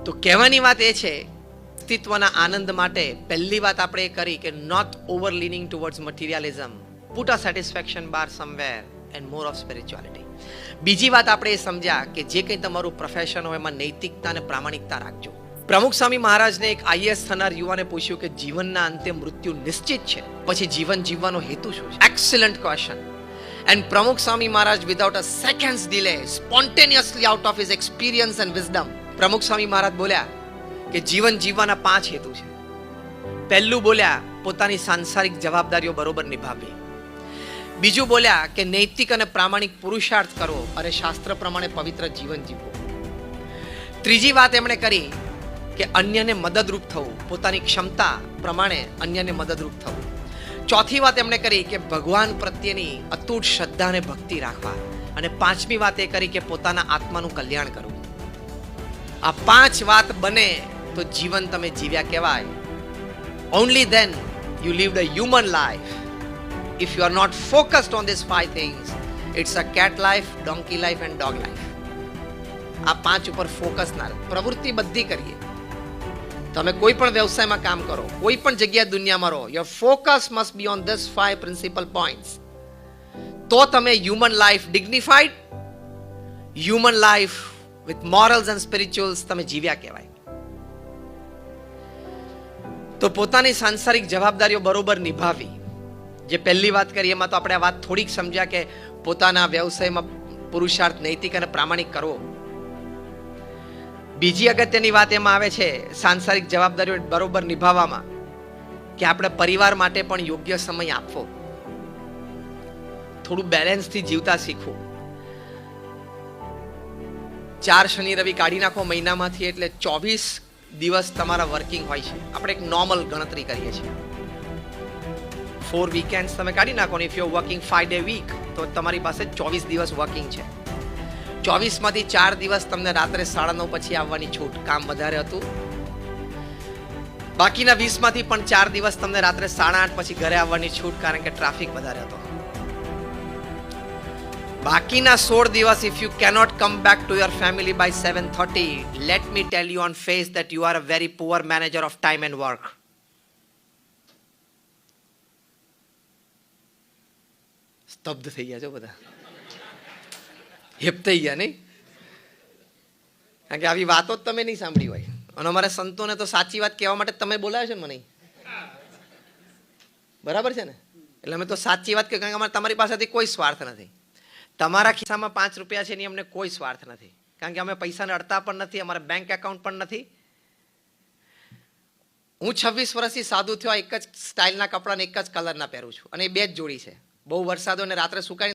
તો કહેવાની વાત એ છે, અસ્તિત્વના આનંદ માટે પહેલી વાત આપણે એ કરી કે not over leaning towards materialism, put a satisfaction bar somewhere and more of spirituality. બીજી વાત આપણે એ સમજ્યા કે જે કંઈ તમારું પ્રોફેશન હોય એમાં નૈતિકતા અને પ્રામાણિકતા રાખજો. પ્રમુખ સ્વામી મહારાજને એક આઈએએસ થનાર યુવાને પૂછ્યું કે જીવનના અંતે મૃત્યુ નિશ્ચિત છે, પછી જીવન જીવવાનો હેતુ શું છે? Excellent question. And Pramukh Swami Maharaj without a seconds delay, spontaneously out of his experience and wisdom, Pramukh Swami મહારાજ બોલ્યા કે જીવન જીવવાના 5 હેતુ છે. પહેલું બોલ્યા પોતાની સાંસારિક જવાબદારીઓ બરોબર નિભાવવી. બીજું બોલ્યા કે નૈતિક અને પ્રામાણિક પુરુષાર્થ કરવો અને શાસ્ત્ર પ્રમાણે પવિત્ર જીવન જીવવું. ત્રીજી વાત એમણે કરી કે અન્યને મદદરૂપ થવું, પોતાની ક્ષમતા પ્રમાણે અન્યને મદદરૂપ થવું. ચોથી વાત એમણે કરી કે ભગવાન પ્રત્યેની અતૂટ શ્રદ્ધા અને ભક્તિ રાખવા. અને પાંચમી વાત એ કરી કે પોતાના આત્માનું કલ્યાણ કરવું. આ 5 વાત બને તો જીવન તમે જીવ્યા કહેવાય. Only then you lived a human life. If you are not focused on these 5 things, it's a cat life, donkey life and dog life. આ 5 ઉપર ફોકસ ના રહે. પ્રવૃત્તિ બધી કરીએ. તમે કોઈ પણ વ્યવસાયમાં કામ કરો, કોઈ પણ જગ્યાએ દુનિયામાં રહો, your focus must be on this 5 principal points. તો તમે human life dignified, human life with morals and spirituals તમે જીવ્યા કહેવાય. તો પોતાની સાંસારિક જવાબદારીઓ બરોબર નિભાવી. જે પહેલી વાત કરી એમાં તો આપણે આ વાત થોડીક સમજ્યા કે પોતાના વ્યવસાયમાં પુરુષાર્થ નૈતિક અને પ્રામાણિક કરવો. બીજી અગત્યની વાત એમાં આવે છે સાંસારિક જવાબદારીઓ બરોબર નિભાવવામાં કે આપણે પરિવાર માટે પણ યોગ્ય સમય આપવો, થોડું બેલેન્સથી જીવતા શીખવું. 4 શનિ રવિ કાઢી નાખો મહિનામાંથી એટલે 24 દિવસ તમારા વર્કિંગ હોય છે. આપણે એક નોર્મલ ગણતરી કરીએ છીએ. 4 વીકેન્ડ્સ તમે કાઢી નાખો ને if you are working 5 day week તો તમારી પાસે 24 દિવસ વર્કિંગ છે. 24 માંથી 4 દિવસ તમને રાત્રે 9:30 પછી આવવાની છૂટ, કામ વધારે હતું. બાકીના 20 માંથી પણ 4 દિવસ તમને રાત્રે 8:30 પછી ઘરે આવવાની છૂટ, કારણ કે ટ્રાફિક વધારે હતો. બાકીના 16 દિવસ if you cannot come back to your family by 7:30, let me tell you on face that you are a very poor manager of time and work. સ્તબ્ધ થઈ ગયા છો બધા, હિપ થઈ ગયા નહીં? કારણ કે આવી વાતો જ તમે નહીં સાંભળી હોય. અને અમારા સંતોને તો સાચી વાત કહેવા માટે તમે બોલાવ્યો છે ને મને, બરાબર છે ને? એટલે અમે તો સાચી વાત કહ્યું, કારણ કે અમારે તમારી પાસેથી કોઈ સ્વાર્થ નથી. તમારા ખિસ્સામાં 5 રૂપિયા છે એની અમને કોઈ સ્વાર્થ નથી, કારણ કે અમે પૈસાને અડતા પણ નથી, અમારા બેંક એકાઉન્ટ પણ નથી. હું 26 વર્ષથી સાધુ થયો, એક જ સ્ટાઇલના કપડાને એક જ કલરના પહેરું છું અને એ 2 જ જોડી છે. બહુ વરસાદ હોય ને રાત્રે સુકાઈ